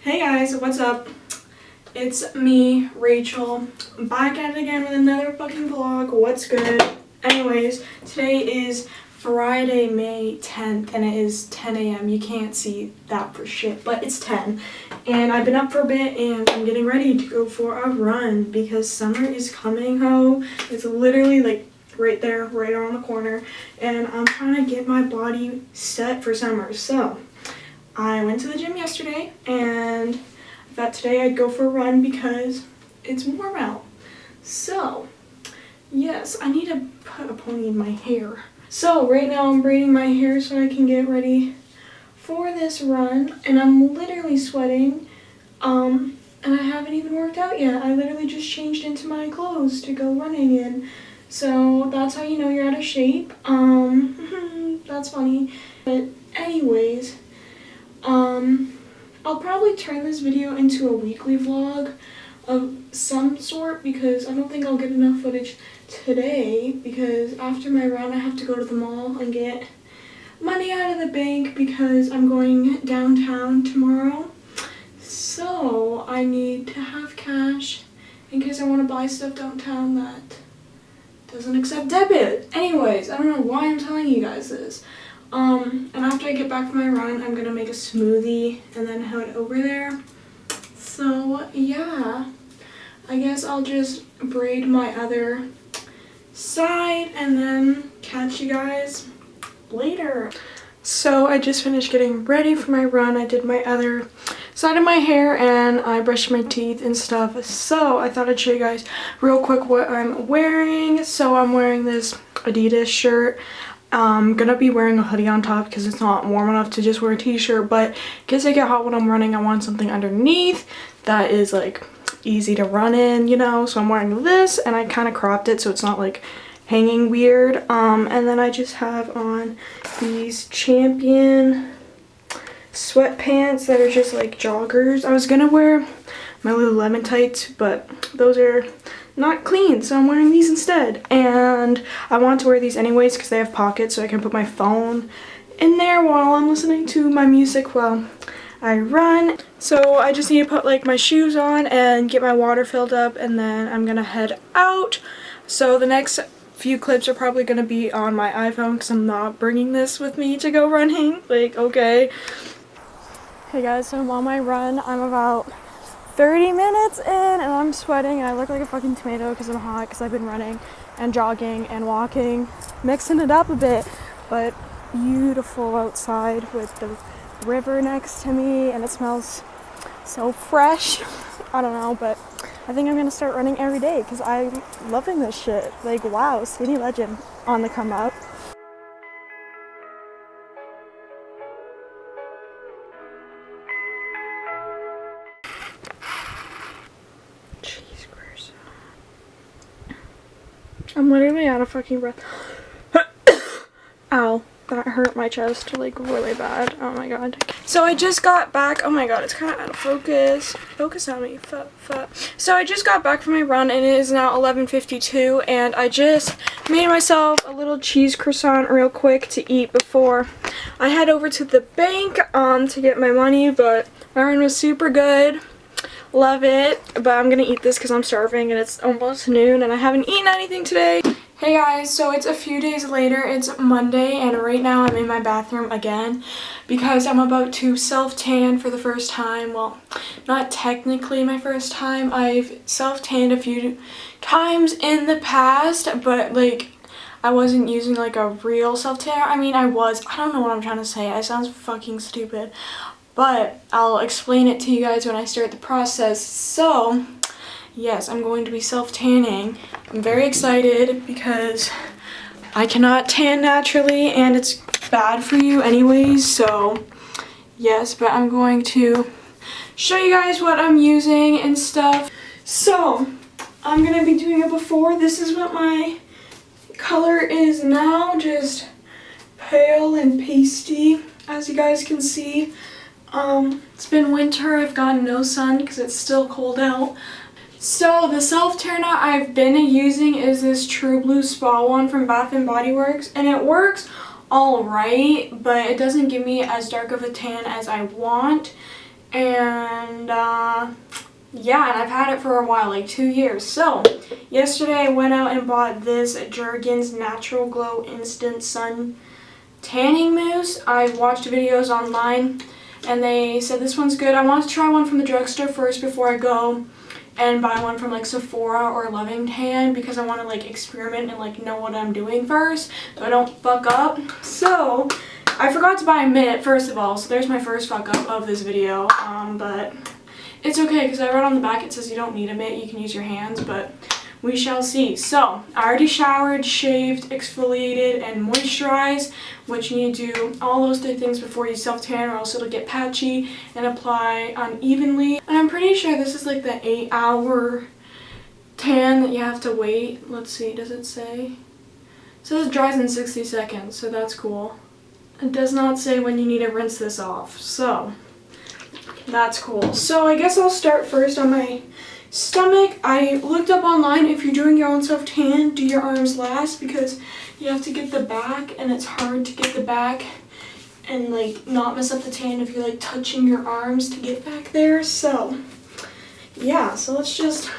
Hey guys, what's up? It's me, Rachel, back at it again with another fucking vlog. What's good? Anyways, today is Friday, May 10th, and it is 10 a.m. You can't see that for shit, but it's 10. And I've been up for a bit, and I'm getting ready to go for a run because summer is coming home. It's literally like right there, right around the corner, and I'm trying to get my body set for summer. So I went to the gym yesterday and I thought today I'd go for a run because it's warm out. So yes, I need to put a pony in my hair. So right now I'm braiding my hair so I can get ready for this run, and I'm literally sweating and I haven't even worked out yet. I literally just changed into my clothes to go running in. So that's how you know you're out of shape. That's funny. But anyways, I'll probably turn this video into a weekly vlog of some sort because I don't think I'll get enough footage today because after my run I have to go to the mall and get money out of the bank because I'm going downtown tomorrow. So I need to have cash in case I want to buy stuff downtown that doesn't accept debit. Anyways, I don't know why I'm telling you guys this. And after I get back from my run, I'm gonna make a smoothie and then head over there. So yeah, I guess I'll just braid my other side and then catch you guys later. So I just finished getting ready for my run. I did my other side of my hair and I brushed my teeth and stuff. So I thought I'd show you guys real quick what I'm wearing. So I'm wearing this Adidas shirt. I'm gonna be wearing a hoodie on top because it's not warm enough to just wear a t-shirt, but in case I get hot when I'm running, I want something underneath that is like easy to run in, you know. So I'm wearing this and I kind of cropped it so it's not like hanging weird. And then I just have on these Champion sweatpants that are just like joggers. I was gonna wear my Lululemon tights, but those are not clean, so I'm wearing these instead. And I want to wear these anyways because they have pockets so I can put my phone in there while I'm listening to my music while I run. So I just need to put like my shoes on and get my water filled up, and then I'm gonna head out. So the next few clips are probably gonna be on my iPhone because I'm not bringing this with me to go running. Like, okay. Hey guys, so I'm on my run. I'm about 30 minutes in and I'm sweating and I look like a fucking tomato because I'm hot because I've been running and jogging and walking, mixing it up a bit, but beautiful outside with the river next to me and it smells so fresh. I don't know, but I think I'm gonna start running every day because I'm loving this shit. Like, wow, skinny legend on the come up. I'm literally out of fucking breath. Ow, that hurt my chest like really bad. Oh my god. So I just got back. Oh my god, it's kind of out of focus. Focus on me. So I just got back from my run and it is now 11:52 and I just made myself a little cheese croissant real quick to eat before I head over to the bank to get my money, but my run was super good. Love it, but I'm gonna eat this because I'm starving and it's almost noon and I haven't eaten anything today. Hey guys, so it's a few days later. It's Monday and right now I'm in my bathroom again because I'm about to self-tan for the first time. Well, not technically my first time. I've self-tanned a few times in the past, but like I wasn't using like a real self-tanner. I mean, I don't know what I'm trying to say. It sounds fucking stupid. But I'll explain it to you guys when I start the process. So, yes, I'm going to be self-tanning. I'm very excited because I cannot tan naturally and it's bad for you anyways. So, yes, but I'm going to show you guys what I'm using and stuff. So, I'm going to be doing it before. This is what my color is now, just pale and pasty, as you guys can see. It's been winter, I've gotten no sun because it's still cold out. So the self-tanner I've been using is this True Blue Spa one from Bath & Body Works, and it works alright, but it doesn't give me as dark of a tan as I want. And yeah, and I've had it for a while, like 2 years. So yesterday I went out and bought this Jergens Natural Glow Instant Sun Tanning Mousse. I watched videos online and they said this one's good. I wanted to try one from the drugstore first before I go and buy one from like Sephora or Loving Tan, because I want to like experiment and like know what I'm doing first so I don't fuck up. So I forgot to buy a mitt, first of all, so there's my first fuck up of this video, but it's okay because I read on the back it says you don't need a mitt, you can use your hands, but we shall see. So I already showered, shaved, exfoliated, and moisturized, which you need to do all those 3 things before you self-tan or else it'll get patchy and apply unevenly. And I'm pretty sure this is like the 8-hour tan that you have to wait. Let's see, does it say? It says it dries in 60 seconds, so that's cool. It does not say when you need to rinse this off, so that's cool. So I guess I'll start first on my stomach. I looked up online, if you're doing your own self-tan, do your arms last, because you have to get the back and it's hard to get the back and like not mess up the tan if you're like touching your arms to get back there. So yeah, so let's just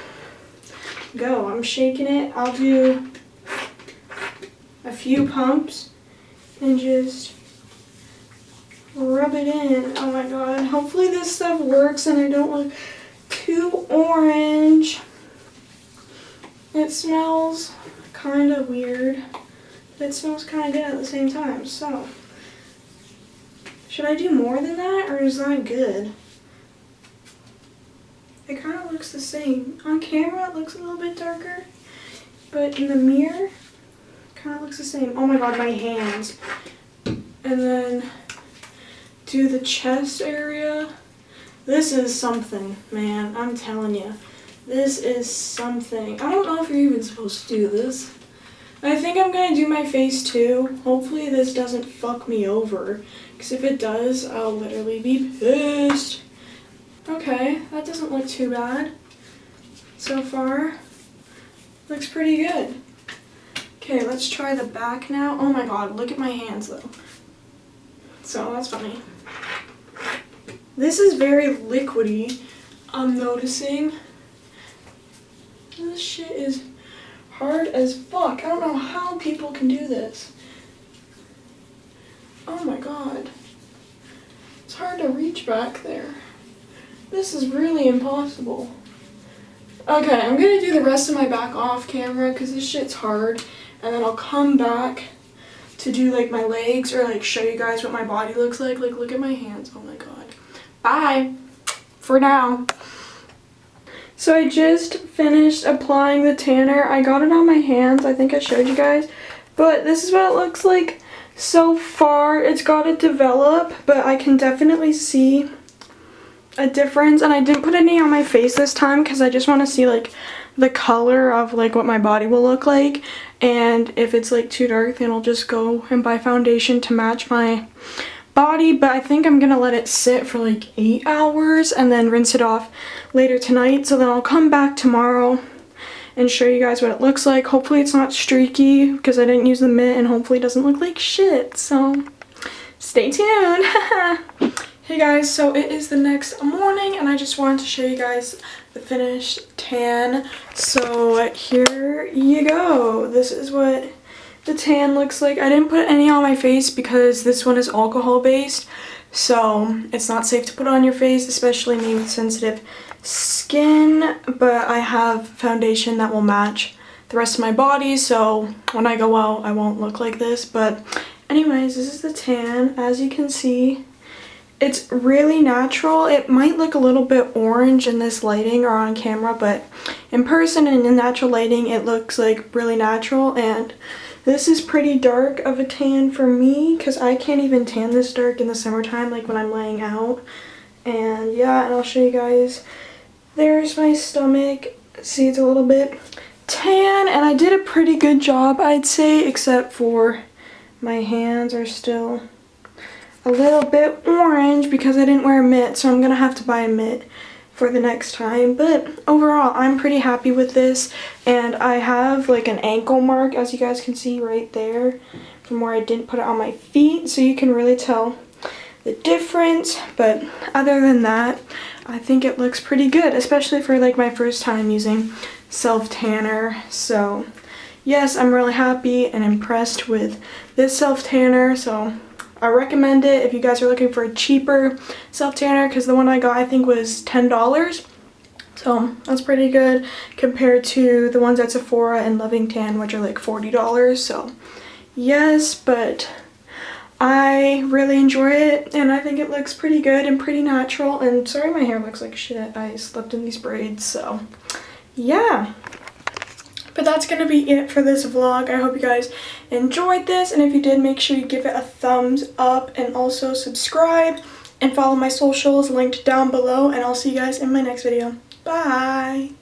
go. I'm shaking it. I'll do a few pumps and just rub it in. Oh my god, hopefully this stuff works and I don't look too orange. It smells kind of weird, but it smells kind of good at the same time. So should I do more than that, or is that good? It kind of looks the same. On camera it looks a little bit darker, but in the mirror it kind of looks the same. Oh my god, my hands. And then do the chest area. This is something, man, I'm telling you. This is something. I don't know if you're even supposed to do this. I think I'm gonna do my face too. Hopefully this doesn't fuck me over, because if it does, I'll literally be pissed. Okay, that doesn't look too bad so far. Looks pretty good. Okay, let's try the back now. Oh my god, look at my hands though. So that's funny. This is very liquidy, I'm noticing. This shit is hard as fuck. I don't know how people can do this. Oh my god. It's hard to reach back there. This is really impossible. Okay, I'm gonna do the rest of my back off camera because this shit's hard. And then I'll come back to do like my legs or like show you guys what my body looks like. Like, look at my hands. Oh my god. Bye for now. So I just finished applying the tanner. I got it on my hands. I think I showed you guys. But this is what it looks like so far. It's got to develop, but I can definitely see a difference. And I didn't put any on my face this time because I just want to see like the color of like what my body will look like. And if it's like too dark, then I'll just go and buy foundation to match my body. But I think I'm gonna let it sit for like 8 hours and then rinse it off later tonight. So then I'll come back tomorrow and show you guys what it looks like. Hopefully it's not streaky because I didn't use the mitt, and hopefully it doesn't look like shit. So stay tuned. Hey guys, so it is the next morning and I just wanted to show you guys the finished tan. So here you go. This is what the tan looks like. I didn't put any on my face because this one is alcohol based, so it's not safe to put on your face, especially me with sensitive skin. But I have foundation that will match the rest of my body, so when I go out I won't look like this. But anyways, this is the tan. As you can see, it's really natural. It might look a little bit orange in this lighting or on camera, but in person and in natural lighting it looks like really natural. And this is pretty dark of a tan for me because I can't even tan this dark in the summertime, like when I'm laying out. And yeah, and I'll show you guys. There's my stomach. See, it's a little bit tan, and I did a pretty good job, I'd say, except for my hands are still a little bit orange because I didn't wear a mitt, so I'm gonna have to buy a mitt for the next time. But overall, I'm pretty happy with this, and I have like an ankle mark, as you guys can see right there, from where I didn't put it on my feet, so you can really tell the difference. But other than that, I think it looks pretty good, especially for like my first time using self tanner. So yes, I'm really happy and impressed with this self tanner. So I recommend it if you guys are looking for a cheaper self tanner, because the one I got I think was $10. So that's pretty good compared to the ones at Sephora and Loving Tan, which are like $40. So yes, but I really enjoy it and I think it looks pretty good and pretty natural. And sorry my hair looks like shit. I slept in these braids, so yeah. But that's gonna be it for this vlog. I hope you guys enjoyed this, and if you did, make sure you give it a thumbs up and also subscribe and follow my socials linked down below, and I'll see you guys in my next video. Bye!